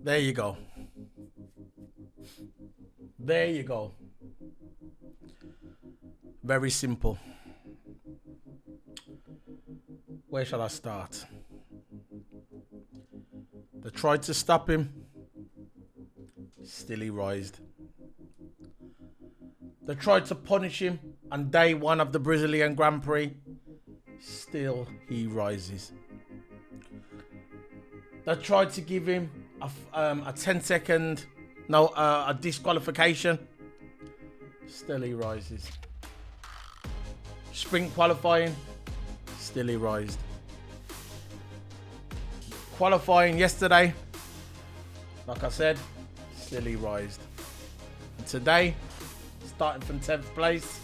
There you go. There you go. Very simple. Where shall I start? They tried to stop him. Still he rised. They tried to punish him on day one of the Brazilian Grand Prix. Still he rises. They tried to give him a 10-second, a disqualification. Still he rises. Sprint qualifying. Still he rised. Qualifying yesterday. Like I said, still he rised. And today, starting from 10th place.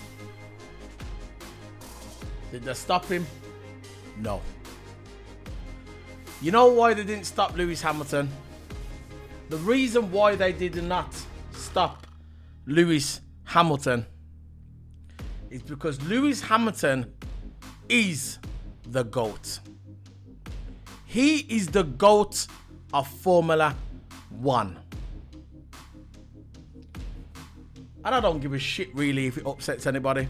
Did they stop him? No. You know why they didn't stop Lewis Hamilton? The reason why they did not stop Lewis Hamilton is because Lewis Hamilton is the GOAT. He is the GOAT of Formula 1. And I don't give a shit really if it upsets anybody.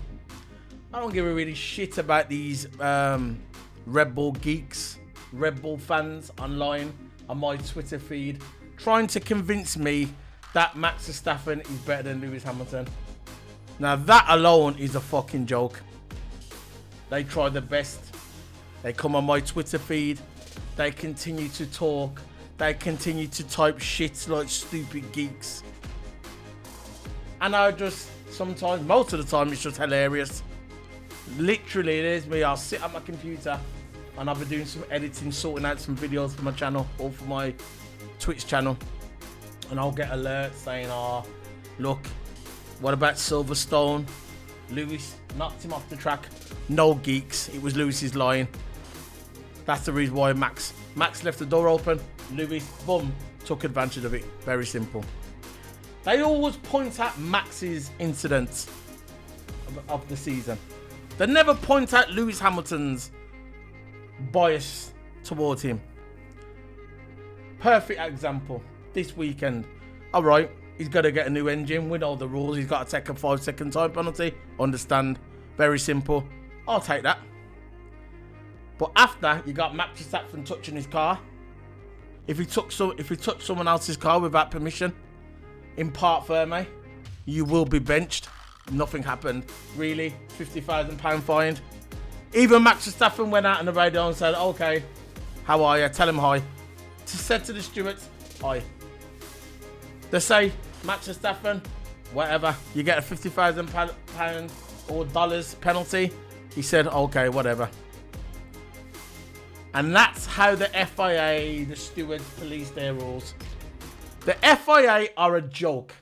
I don't give a really shit about these Red Bull geeks, Red Bull fans online on my Twitter feed trying to convince me that Max Verstappen is better than Lewis Hamilton. Now that alone is a fucking joke. They try their best. They come on my Twitter feed. They continue to talk. They continue to type shit like stupid geeks. And I just sometimes, most of the time, it's just hilarious. Literally, there's me. I'll sit at my computer and I'll be doing some editing, sorting out some videos for my channel or for my Twitch channel. And I'll get alerts saying, oh, look, what about Silverstone? Lewis knocked him off the track. No geeks. It was Lewis's line. That's the reason why Max left the door open. Lewis, boom, took advantage of it. Very simple. They always point at Max's incidents of the season. They never point out Lewis Hamilton's bias towards him. Perfect example. This weekend. Alright, he's got to get a new engine. We know the rules. He's got to take a 5-second time penalty. Understand. Very simple. I'll take that. But after, you got Max Verstappen touching his car. If he touched someone else's car without permission, in Parc Ferme, you will be benched. Nothing happened. Really? £50,000 fined. Even Max Verstappen went out on the radio and said, okay, how are you? Tell him hi. Said to the stewards, hi. They say, Max Verstappen, whatever, you get a £50,000 or dollars penalty. He said, okay, whatever. And that's how the FIA, the stewards, police their rules. The FIA are a joke.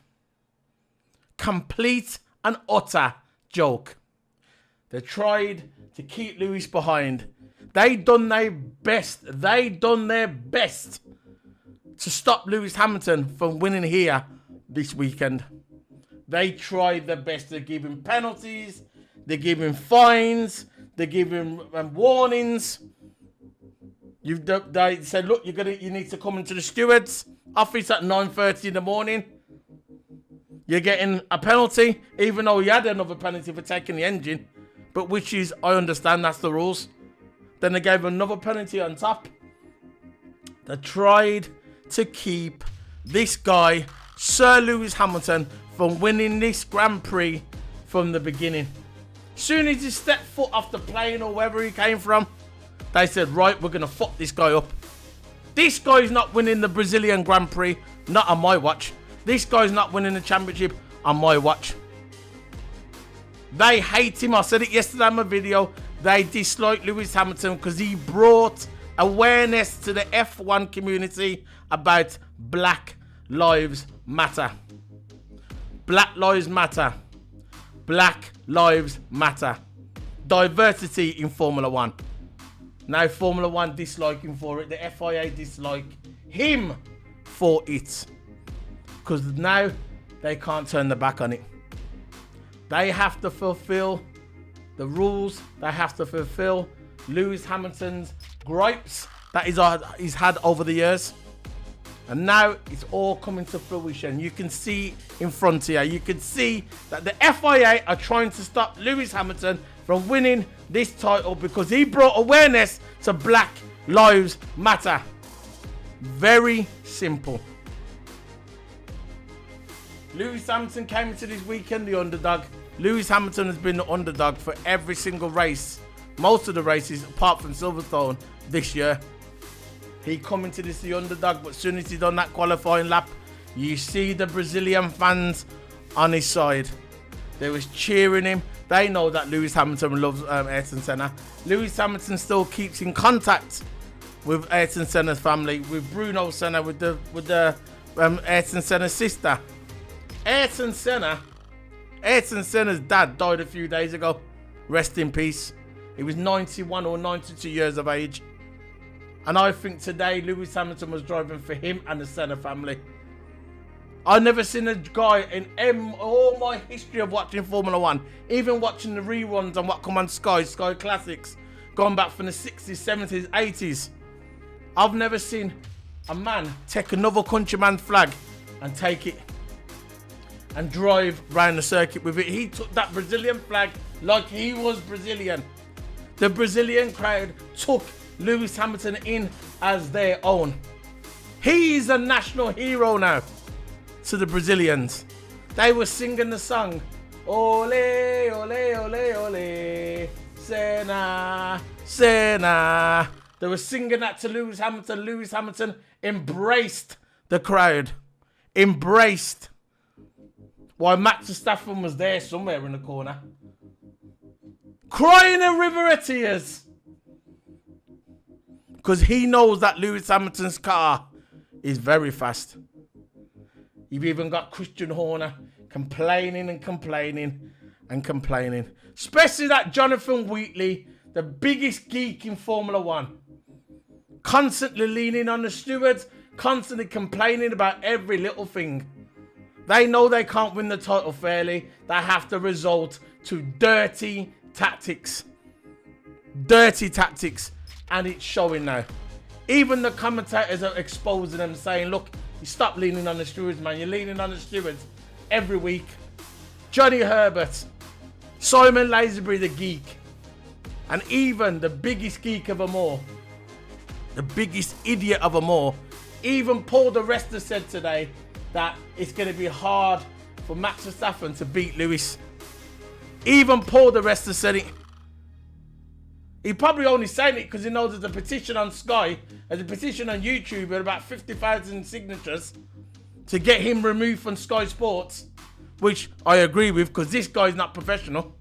Complete and utter joke. They tried to keep Lewis behind. They done their best. They done their best to stop Lewis Hamilton from winning here this weekend. They tried their best to give him penalties. They give him fines. They give him warnings. They said, look, you need to come into the stewards office at 9:30 in the morning. You're getting a penalty, even though you had another penalty for taking the engine. But which is, I understand that's the rules. Then they gave another penalty on top. They tried to keep this guy, Sir Lewis Hamilton, from winning this Grand Prix from the beginning. Soon as he stepped foot off the plane or wherever he came from, they said, right, we're going to fuck this guy up. This guy's not winning the Brazilian Grand Prix, not on my watch. This guy's not winning the championship on my watch. They hate him. I said it yesterday in my video. They dislike Lewis Hamilton because he brought awareness to the F1 community about Black Lives Matter. Black Lives Matter. Black Lives Matter. Diversity in Formula 1. Now Formula 1 dislike him for it. The FIA dislike him for it. Because now they can't turn their back on it. They have to fulfill the rules. They have to fulfill Lewis Hamilton's gripes that he's had over the years. And now it's all coming to fruition. You can see in front here, you can see that the FIA are trying to stop Lewis Hamilton from winning this title because he brought awareness to Black Lives Matter. Very simple. Lewis Hamilton came into this weekend the underdog. Lewis Hamilton has been the underdog for every single race, most of the races apart from Silverstone this year. He come into this the underdog, but as soon as he done that qualifying lap, you see the Brazilian fans on his side. They was cheering him. They know that Lewis Hamilton loves Ayrton Senna. Lewis Hamilton still keeps in contact with Ayrton Senna's family, with Bruno Senna, with the Ayrton Senna's sister. Ayrton Senna's dad died a few days ago. Rest in peace. He was 91 or 92 years of age. And I think today Lewis Hamilton was driving for him and the Senna family. I've never seen a guy in all my history of watching Formula 1, even watching the reruns and what come on Sky Classics, going back from the 60s, 70s, 80s. I've never seen a man take another countryman's flag and take it and drive round the circuit with it. He took that Brazilian flag like he was Brazilian. The Brazilian crowd took Lewis Hamilton in as their own. He is a national hero now to the Brazilians. They were singing the song, Ole, ole, ole, ole, Senna, Senna. They were singing that to Lewis Hamilton. Lewis Hamilton embraced the crowd. Embraced. While Max Verstappen was there somewhere in the corner, crying a river of tears. Because he knows that Lewis Hamilton's car is very fast. You've even got Christian Horner complaining and complaining and complaining. Especially that Jonathan Wheatley, the biggest geek in Formula 1. Constantly leaning on the stewards, constantly complaining about every little thing. They know they can't win the title fairly. They have to resort to dirty tactics. Dirty tactics. And it's showing now. Even the commentators are exposing them, saying, look, you stop leaning on the stewards, man. You're leaning on the stewards every week. Johnny Herbert, Simon Lazenby, the geek, and even the biggest geek of them all, the biggest idiot of them all, even Paul the Rester said today that it's going to be hard for Max Verstappen to beat Lewis. Even Paul the Rester said it. He probably only saying it because he knows there's a petition on Sky, there's a petition on YouTube with about 50,000 signatures to get him removed from Sky Sports, which I agree with because this guy's not professional.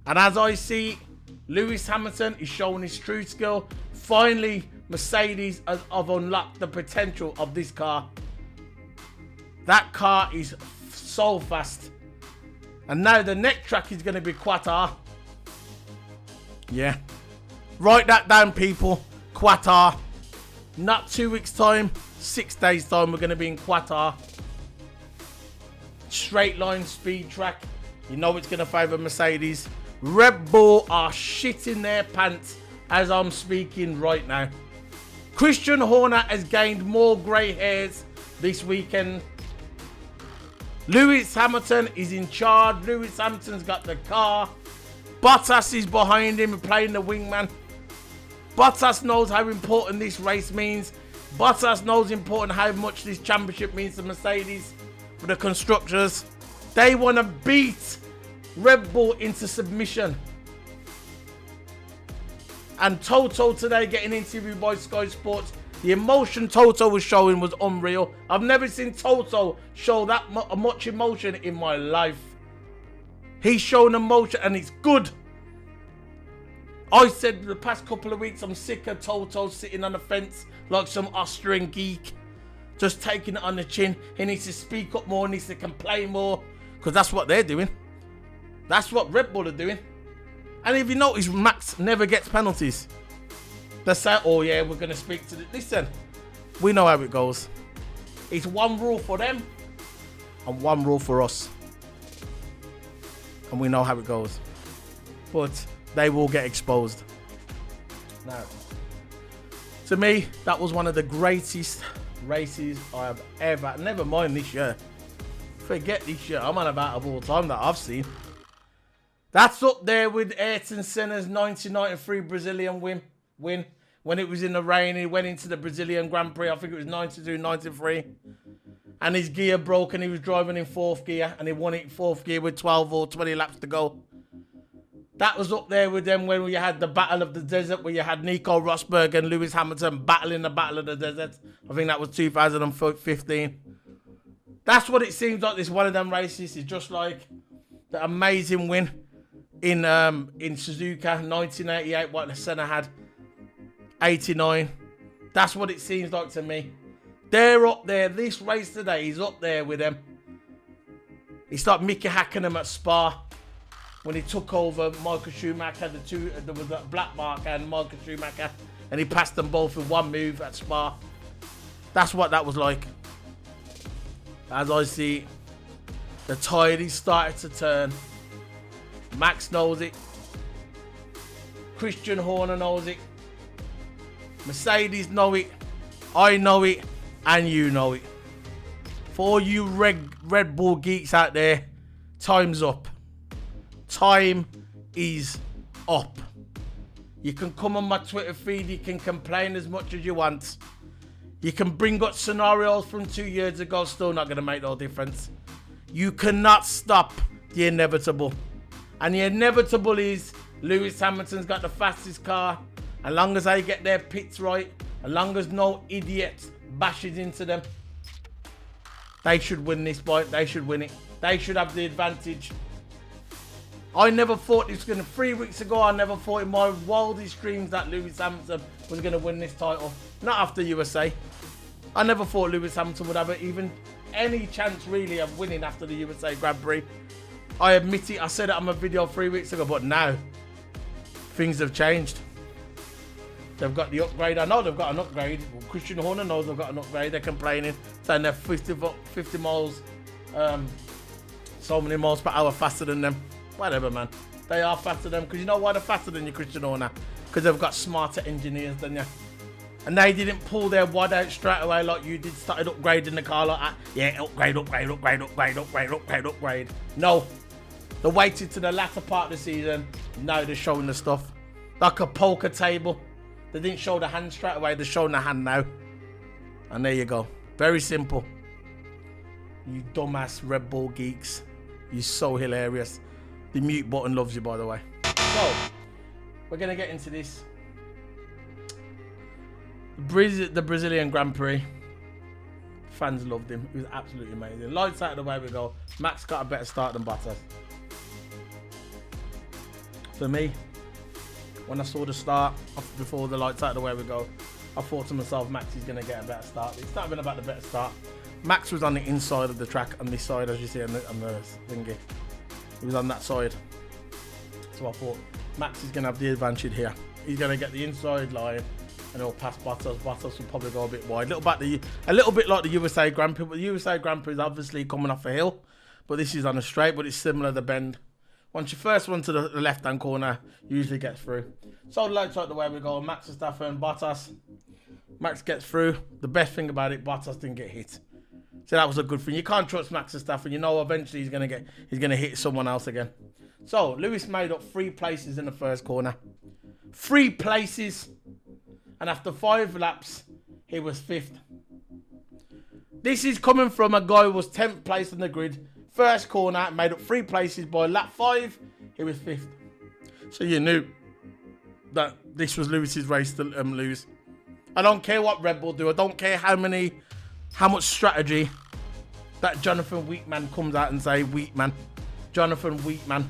And as I see, Lewis Hamilton is showing his true skill. Finally, Mercedes have unlocked the potential of this car. That car is so fast. And now the next track is going to be Qatar. Yeah. Write that down, people. Qatar. Not 2 weeks' time, 6 days' time, we're going to be in Qatar. Straight line speed track. You know it's going to favour Mercedes. Red Bull are shitting their pants as I'm speaking right now. Christian Horner has gained more grey hairs this weekend. Lewis Hamilton is in charge. Lewis Hamilton's got the car. Bottas is behind him playing the wingman. Bottas knows how important this race means. Bottas knows important how much this championship means to Mercedes. For the constructors, they want to beat Red Bull into submission. And Toto today getting interviewed by Sky Sports. The emotion Toto was showing was unreal. I've never seen Toto show that much emotion in my life. He's showing emotion and it's good. I said the past couple of weeks I'm sick of Toto sitting on the fence like some Austrian geek. Just taking it on the chin. He needs to speak up more, needs to complain more. Because that's what they're doing. That's what Red Bull are doing. And if you notice, Max never gets penalties. They say, oh yeah, we're going to speak to the... Listen, we know how it goes. It's one rule for them and one rule for us. And we know how it goes. But they will get exposed. Now, to me, that was one of the greatest races I have ever, never mind this year. Forget this year. I'm on about of all time that I've seen. That's up there with Ayrton Senna's 1993 Brazilian win. When it was in the rain, he went into the Brazilian Grand Prix. I think it was 92, 93. And his gear broke and he was driving in fourth gear. And he won it in fourth gear with 12 or 20 laps to go. That was up there with them when we had the Battle of the Desert, where you had Nico Rosberg and Lewis Hamilton battling the Battle of the Desert. I think that was 2015. That's what it seems like this one of them races is just like the amazing win in Suzuka, 1988, what the Senna had, 89. That's what it seems like to me. They're up there. This race today is up there with them. It's like Mickey Hakkinen at Spa when he took over Michael Schumacher. There was a black mark and Michael Schumacher, and he passed them both with one move at Spa. That's what that was like. As I see, the tide is starting to turn. Max knows it. Christian Horner knows it. Mercedes know it. I know it. And you know it. For all you Red Bull geeks out there, time's up. Time is up. You can come on my Twitter feed. You can complain as much as you want. You can bring up scenarios from 2 years ago. Still not going to make no difference. You cannot stop the inevitable. And the inevitable is Lewis Hamilton's got the fastest car. As long as they get their pits right, as long as no idiot bashes into them, they should win this fight. They should win it. They should have the advantage. I never thought this was going to... 3 weeks ago, I never thought in my wildest dreams that Lewis Hamilton was going to win this title. Not after USA. I never thought Lewis Hamilton would have even any chance really of winning after the USA Grand Prix. I admit it, I said it on my video 3 weeks ago, but now things have changed. They've got the upgrade. I know they've got an upgrade. Well, Christian Horner knows they've got an upgrade. They're complaining, saying they're 50 miles, so many miles per hour faster than them. Whatever, man. They are faster than them, because you know why they're faster than you, Christian Horner? Because they've got smarter engineers than you. And they didn't pull their wad out straight away like you did, started upgrading the car like that. Yeah, upgrade. No. They waited to the latter part of the season. Now they're showing the stuff. Like a poker table. They didn't show the hand straight away. They're showing the hand now. And there you go. Very simple. You dumbass Red Bull geeks. You're so hilarious. The mute button loves you, by the way. So, we're going to get into this. The Brazilian Grand Prix. Fans loved him. It was absolutely amazing. Lights out of the way we go. Max got a better start than Bottas. For me, when I saw the start before the lights out of the way we go, I thought to myself, Max is going to get a better start. It's not been about the better start. Max was on the inside of the track, on this side, as you see on the thingy. He was on that side. So I thought, Max is going to have the advantage here. He's going to get the inside line and he'll pass Bottas. Bottas will probably go a bit wide. A little bit like the USA Grand Prix, but the USA Grand Prix is obviously coming off a hill. But this is on a straight, but it's similar to bend. Once you first run to the left-hand corner, you usually get through. So the lights out the way we go. Max Verstappen, Bottas. Max gets through. The best thing about it, Bottas didn't get hit. So that was a good thing. You can't trust Max Verstappen. You know eventually he's gonna hit someone else again. So Lewis made up 3 places in the first corner. 3 places. And after 5 laps, he was 5th. This is coming from a guy who was 10th place on the grid. First corner, made up 3 places. By lap 5, he was 5th. So you knew that this was Lewis's race to lose. I don't care what Red Bull do. I don't care how much strategy that Jonathan Wheatman comes out and say, Jonathan Wheatman.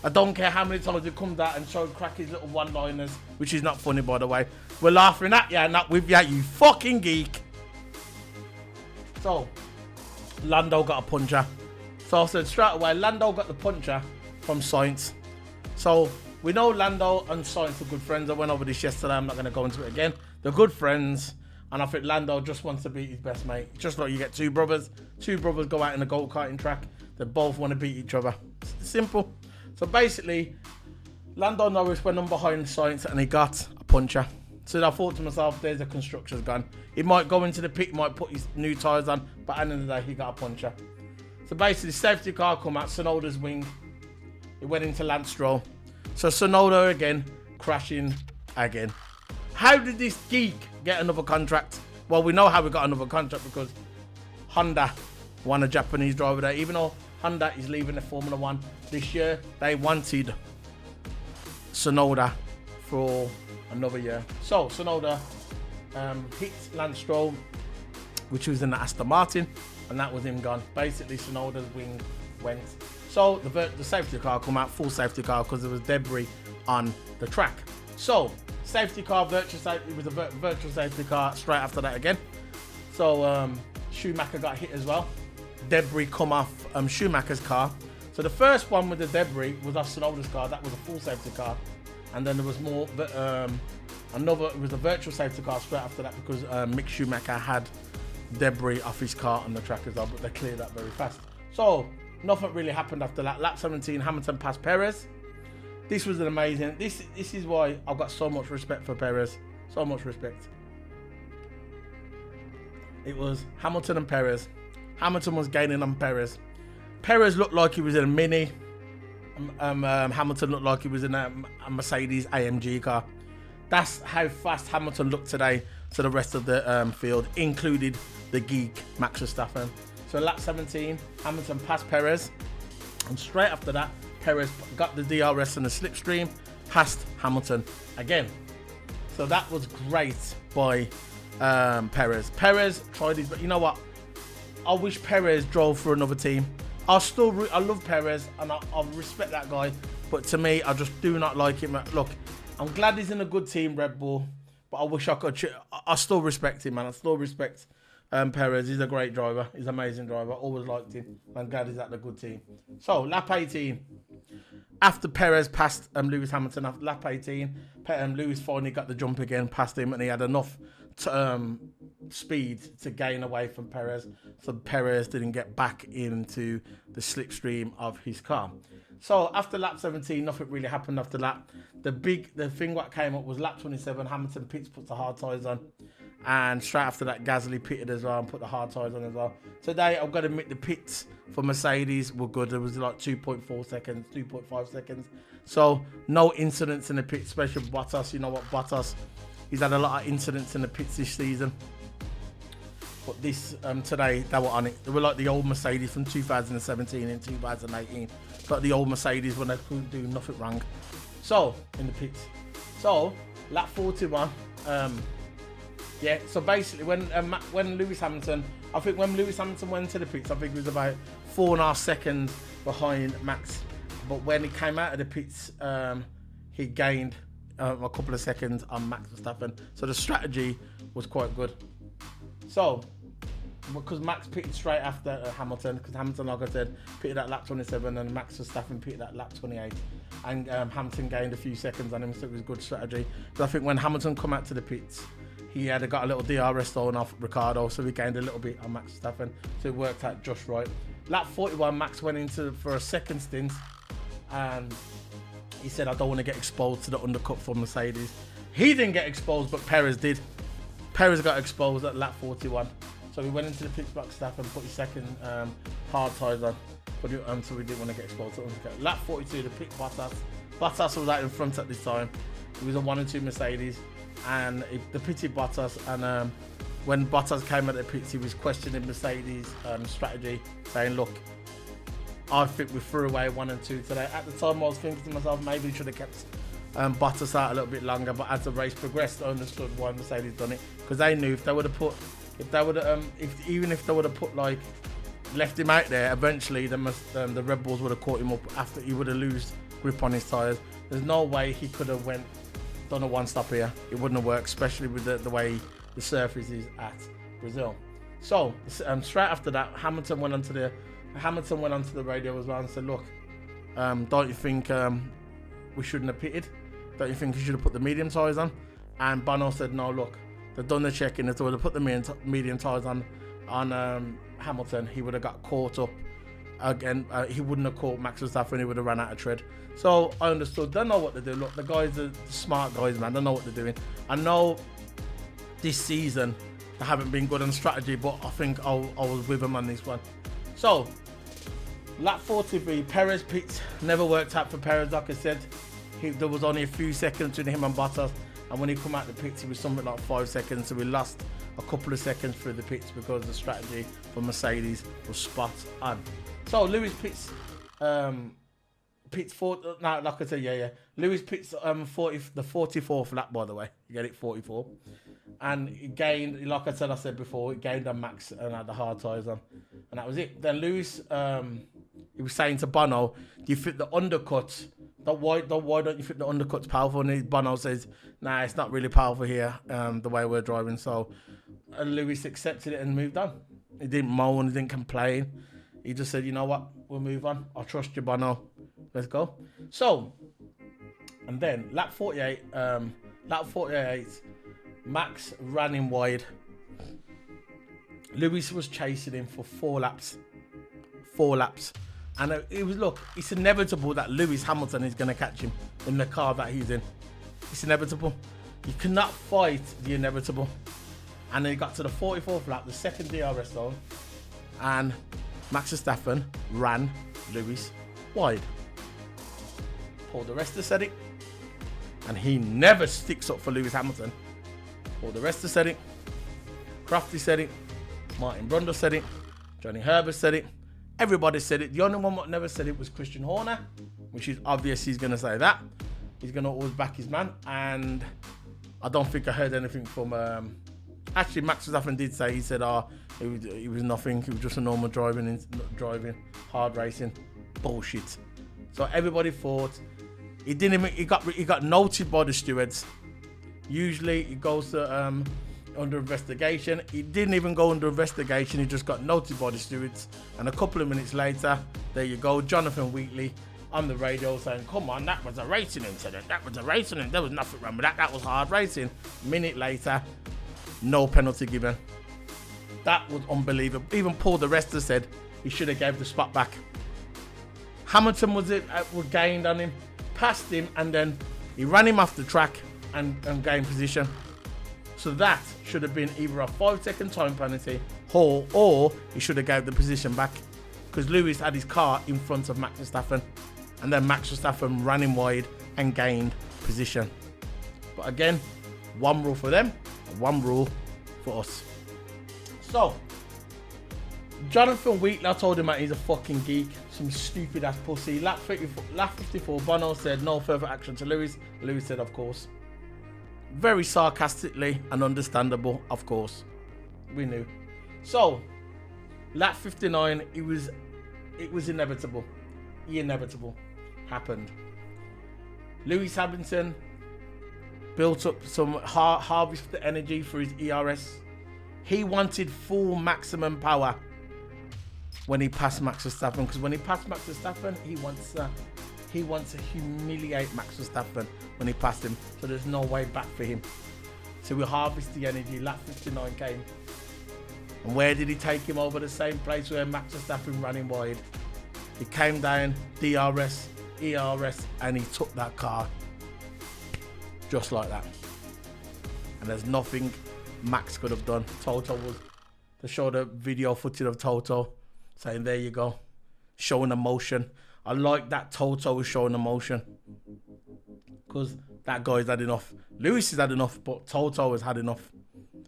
I don't care how many times he comes out and crack his little one-liners, which is not funny, by the way. We're laughing at you, not with you, you fucking geek. So, Lando got a puncher. So I said straight away, Lando got the puncher from Sainz. So we know Lando and Sainz are good friends. I went over this yesterday. I'm not going to go into it again. They're good friends. And I think Lando just wants to beat his best mate. Just like you get 2 brothers. 2 brothers go out in a go-karting track. They both want to beat each other. It's simple. So basically, Lando Norris went on behind Sainz and he got a puncher. So I thought to myself, there's a constructor's gone. He might go into the pit, might put his new tyres on, but at the end of the day, he got a puncture. So basically, safety car come out, Tsunoda's wing. It went into Lance Stroll. So Tsunoda again, crashing again. How did this geek get another contract? Well, we know how we got another contract because Honda won a Japanese driver there. Even though Honda is leaving the Formula One this year, they wanted Tsunoda for another year. So Tsunoda hit Lance Stroll, which was in the Aston Martin, and that was him gone. Basically, Tsunoda's wing went. So the safety car come out, full safety car, because there was debris on the track. So safety car, virtual safety, it was a virtual safety car straight after that again. So Schumacher got hit as well. Debris come off Schumacher's car. So the first one with the debris was off Tsunoda's car. That was a full safety car. And then there was more, it was a virtual safety car straight after that because Mick Schumacher had debris off his car on the track as well, but they cleared that very fast. So nothing really happened after that. Lap 17, Hamilton passed Perez. This was an amazing, this is why I've got so much respect for Perez. So much respect. It was Hamilton and Perez. Hamilton was gaining on Perez. Perez looked like he was in a Mini. Hamilton looked like he was in a Mercedes AMG car. That's how fast Hamilton looked today to the rest of the field, included the geek Max Verstappen. So lap 17, Hamilton passed Perez, and straight after that, Perez got the DRS and the slipstream, passed Hamilton again. So that was great by Perez. Perez tried his, but you know what? I wish Perez drove for another team. I love Perez and I respect that guy, but to me, I just do not like him. Look, I'm glad he's in a good team, Red Bull, but I wish I could. I still respect him, man. I still respect Perez. He's a great driver. He's an amazing driver. Always liked him. I'm glad he's at a good team. So lap 18, after Perez passed Lewis Hamilton, after lap 18, Lewis finally got the jump again, passed him, and he had enough speed to gain away from Perez, so Perez didn't get back into the slipstream of his car. So after lap 17, nothing really happened after that. The thing what came up was lap 27, Hamilton pits, puts the hard tyres on, and straight after that Gasly pitted as well and put the hard tyres on as well. Today I've got to admit the pits for Mercedes were good. It was like 2.4 seconds, 2.5 seconds. So no incidents in the pit, especially Bottas. You know what, Bottas, he's had a lot of incidents in the pits this season. But this, today, they were on it. They were like the old Mercedes from 2017 and 2018. Like the old Mercedes when they couldn't do nothing wrong. So, in the pits. So, lap 41. Yeah, so basically when Lewis Hamilton, I think when Lewis Hamilton went to the pits, I think it was about 4.5 seconds behind Max. But when he came out of the pits, he gained a couple of seconds on Max Verstappen. So the strategy was quite good. So, because Max pitted straight after Hamilton, because Hamilton, like I said, pitted at lap 27 and Max Verstappen pitted at lap 28. And Hamilton gained a few seconds on him, so it was a good strategy. But I think when Hamilton come out to the pits, he had got a little DRS thrown off Ricciardo, so he gained a little bit on Max Verstappen. So it worked out just right. Lap 41, Max went into for a second stint, and he said, I don't want to get exposed to the undercut for Mercedes. He didn't get exposed, but Perez did. Perez got exposed at lap 41. So he went into the pit box staff and put his second hard tyres on. But so we didn't want to get exposed. Lap 42, the pit Bottas. Bottas was out in front at this time. It was a 1 and 2 Mercedes. And the pitted Bottas. And when Bottas came at the pits, he was questioning Mercedes' strategy, saying, look, I think we threw away 1 and 2 today. At the time, I was thinking to myself, maybe we should have kept Bottas out a little bit longer. But as the race progressed, I understood why Mercedes done it, because they knew if they would have put, even if they would have put like left him out there, eventually the Red Bulls would have caught him up after he would have lost grip on his tyres. There's no way he could have done a one stop here. It wouldn't have worked, especially with the way the surface is at Brazil. So straight after that, Hamilton went onto the radio as well and said, look, don't you think we shouldn't have pitted? Don't you think you should have put the medium tyres on? And Bono said, no, look, they've done the checking. If they would have put the medium tyres on Hamilton, he would have got caught up again, he wouldn't have caught Max Verstappen. He would have run out of tread. So I understood. They know what to do. Look, the guys are smart guys, man. They know what they're doing. I know this season they haven't been good on strategy, but I think I was with them on this one. So lap 43, Perez pits. Never worked out for Perez, like I said. There was only a few seconds between him and Bottas, and when he come out the pits, it was something like 5 seconds. So we lost a couple of seconds through the pits because the strategy for Mercedes was spot on. So Lewis pits, like I said, Lewis pits the 44th lap, by the way. You get it, 44, and he gained, like I said before, he gained on Max and had the hard tyres on, and that was it. Then Lewis, he was saying to Bono, "Do you think the undercut? Why don't you think the undercut's powerful?" And Bono says, "Nah, it's not really powerful here, the way we're driving." So Lewis accepted it and moved on. He didn't moan, he didn't complain. He just said, "You know what? We'll move on. I trust you, Bono. Let's go." So, and then lap 48, Max ran him wide. Lewis was chasing him for 4 laps. 4 laps. And it's inevitable that Lewis Hamilton is going to catch him in the car that he's in. It's inevitable. You cannot fight the inevitable. And then he got to the 44th lap, the second DRS zone, and Max Verstappen ran Lewis wide. Paul di Resta said it, and he never sticks up for Lewis Hamilton. Paul di Resta said it, Crafty said it, Martin Brundle said it, Johnny Herbert said it. Everybody said it. The only one that never said it was Christian Horner, which is obvious he's going to say that. He's going to always back his man. And I don't think I heard anything from... actually, Max Verstappen did say, he said, it was nothing. It was just a normal driving, hard racing. Bullshit. So everybody thought... He got noted by the stewards. Usually, it goes to... under investigation. He didn't even go under investigation. He just got noted by the stewards, and a couple of minutes later, there you go, Jonathan Wheatley on the radio saying, "Come on, that was a racing incident. That was a racing incident. There was nothing wrong with that. That was hard racing." Minute later, no penalty given. That was unbelievable. Even Paul di Resta said he should have gave the spot back. Hamilton was gained on him, passed him, and then he ran him off the track and gained position. So that should have been either a 5-second time penalty or he should have gave the position back, because Lewis had his car in front of Max Verstappen, and then Max Verstappen ran him wide and gained position. But again, one rule for them, one rule for us. So, Jonathan Wheatley, I told him that he's a fucking geek, some stupid ass pussy. Lap 54, Bono said no further action to Lewis. Lewis said, of course. Very sarcastically and understandable, of course. We knew. So, lap 59, it was inevitable. The inevitable happened. Lewis Hamilton built up some harvest energy for his ERS. He wanted full maximum power when he passed Max Verstappen, because when he passed Max Verstappen, he wants to humiliate Max Verstappen when he passed him, so there's no way back for him. So we harvest the energy. Lap 59 came, and where did he take him? Over the same place where Max Verstappen ran him wide. He came down, DRS, ERS, and he took that car just like that. And there's nothing Max could have done. Toto was to show the video footage of Toto saying, "There you go," showing emotion. I like that Toto was showing emotion, because that guy's had enough. Lewis has had enough, but Toto has had enough.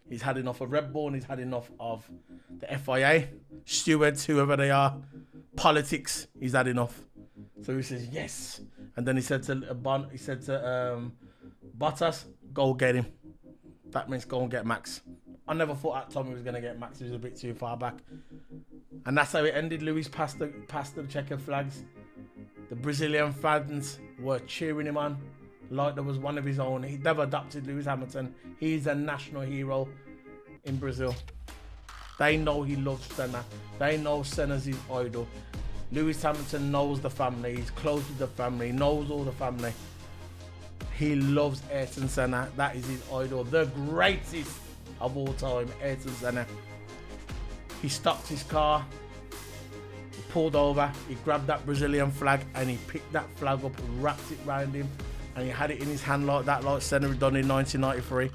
He's had enough of Red Bull, and he's had enough of the FIA, stewards, whoever they are, politics. He's had enough. So he says yes, and then he said to Bottas, "Go get him." That means go and get Max. I never thought that Tommy was going to get Max. He was a bit too far back, and that's how it ended. Lewis passed the checkered flags. The Brazilian fans were cheering him on like there was one of his own. They've adopted Lewis Hamilton. He's a national hero in Brazil. They know he loves Senna. They know Senna's his idol. Lewis Hamilton knows the family. He's close with the family. Knows all the family. He loves Ayrton Senna. That is his idol. The greatest of all time, Ayrton Senna. He stopped his car. He pulled over, he grabbed that Brazilian flag and he picked that flag up and wrapped it round him, and he had it in his hand like that, like Senna had done in 1993.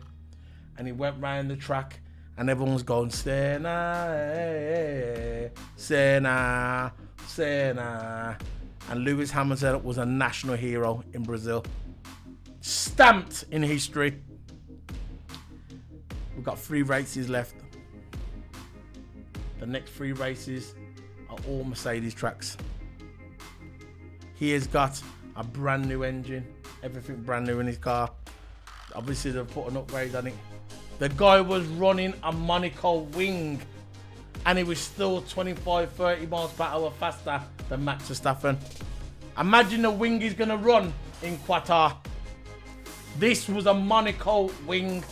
And he went round the track and everyone was going, Senna, hey, Senna, Senna. And Lewis Hamilton was a national hero in Brazil. Stamped in history. We've got 3 races left. The next 3 races are all Mercedes tracks. He has got a brand new engine, everything brand new in his car. Obviously they've put an upgrade on it. The guy was running a Monaco wing and he was still 25-30 miles per hour faster than Max Verstappen. Imagine the wing he's gonna run in Qatar. This was a Monaco wing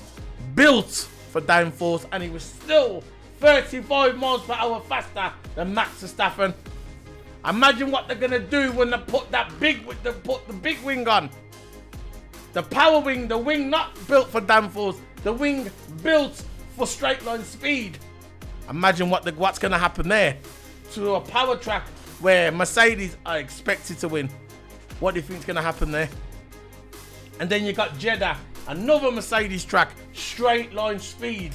built for downforce and he was still 35 miles per hour faster than Max Verstappen. Imagine what they're gonna do when they put the big wing on. The power wing, the wing not built for downforce, the wing built for straight line speed. Imagine what's gonna happen there to a power track where Mercedes are expected to win. What do you think is gonna happen there? And then you got Jeddah, another Mercedes track, straight line speed.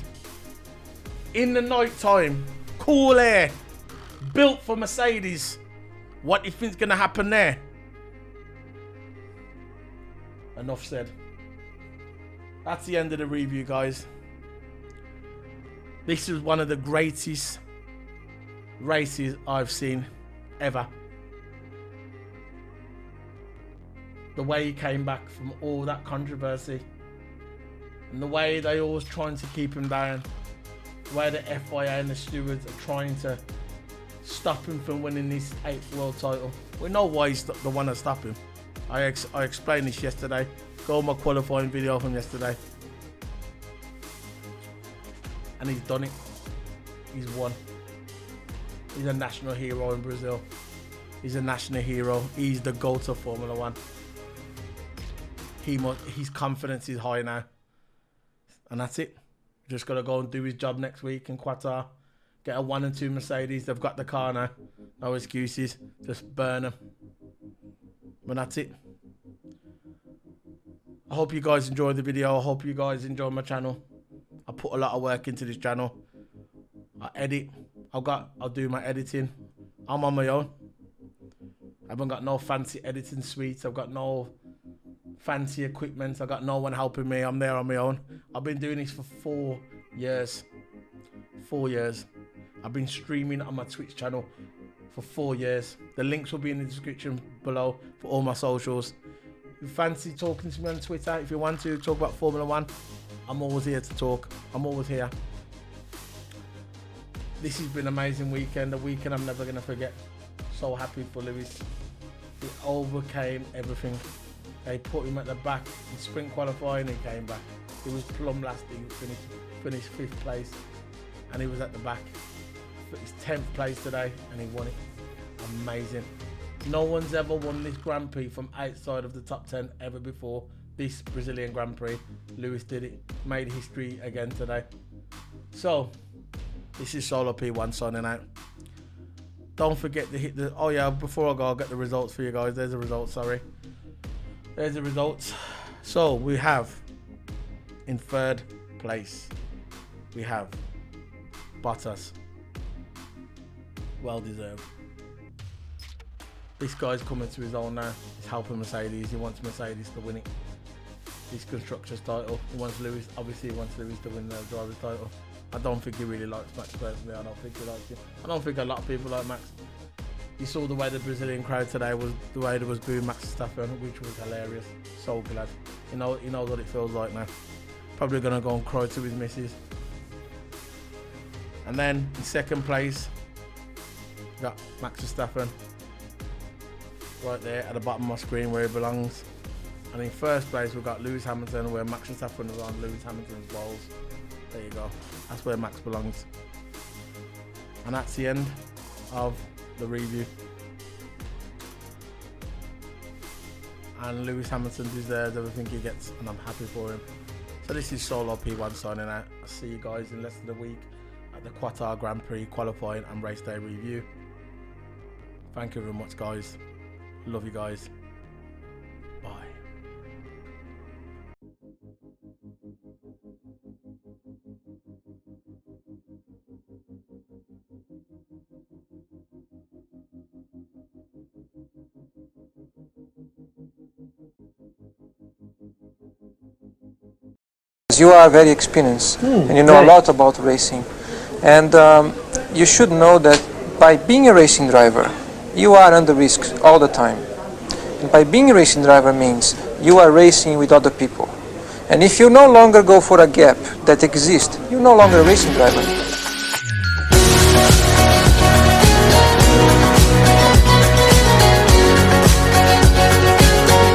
In the night time, cool air, built for Mercedes. What do you think is gonna happen there? Enough said. That's the end of the review, guys. This is one of the greatest races I've seen ever. The way he came back from all that controversy and the way they always trying to keep him down, the way the FIA and the stewards are trying to stop him from winning this 8th world title. We know why he's the one to stop him. I explained this yesterday. Go on my qualifying video from yesterday. And he's done it. He's won. He's a national hero in Brazil. He's a national hero. He's the GOAT of Formula 1. His confidence is high now. And that's it. Just got to go and do his job next week in Qatar. Get a 1 and 2 Mercedes. They've got the car now. No excuses. Just burn them. But that's it. I hope you guys enjoyed the video. I hope you guys enjoy my channel. I put a lot of work into this channel. I edit. I'll do my editing. I'm on my own. I haven't got no fancy editing suites. I've got no fancy equipment. I've got no one helping me. I'm there on my own. I've been doing this for 4 years. 4 years. I've been streaming on my Twitch channel for 4 years. The links will be in the description below for all my socials. If you fancy talking to me on Twitter, if you want to talk about Formula 1, I'm always here to talk. I'm always here. This has been an amazing weekend. A weekend I'm never going to forget. So happy for Lewis. He overcame everything. They put him at the back in sprint qualifying. He came back. He was plumb last. He finished 5th place. And he was at the back. His 10th place today. And he won it. Amazing. No one's ever won this Grand Prix from outside of the top 10 ever before. This Brazilian Grand Prix. Lewis did it. Made history again today. So, this is Solo P1 signing out. Don't forget to hit the... Oh yeah, before I go, I'll get the results for you guys. There's the results, sorry. There's the results. So, we have in 3rd place, we have Bottas. Well deserved. This guy's coming to his own now. He's helping Mercedes. He wants Mercedes to win it. This constructor's title. He wants Lewis. Obviously, he wants Lewis to win the driver's title. I don't think he really likes Max personally. I don't think he likes him. I don't think a lot of people like Max. You saw the way the Brazilian crowd today was, the way they was booing Max Verstappen, which was hilarious. So glad. He knows what it feels like now. Probably gonna go and cry to his missus. And then in 2nd place, we got Max Verstappen. Right there at the bottom of my screen where he belongs. And in 1st place we've got Lewis Hamilton, where Max Verstappen was on Lewis Hamilton's balls. There you go. That's where Max belongs. And that's the end of the review. And Lewis Hamilton deserves everything he gets, and I'm happy for him. So this is Solo P1 signing out. I'll see you guys in less than a week at the Qatar Grand Prix qualifying and race day review. Thank you very much, guys. Love you guys. Bye. You are very experienced and you know a lot about racing, and you should know that by being a racing driver you are under risk all the time, and by being a racing driver means you are racing with other people, and if you no longer go for a gap that exists, you're no longer a racing driver.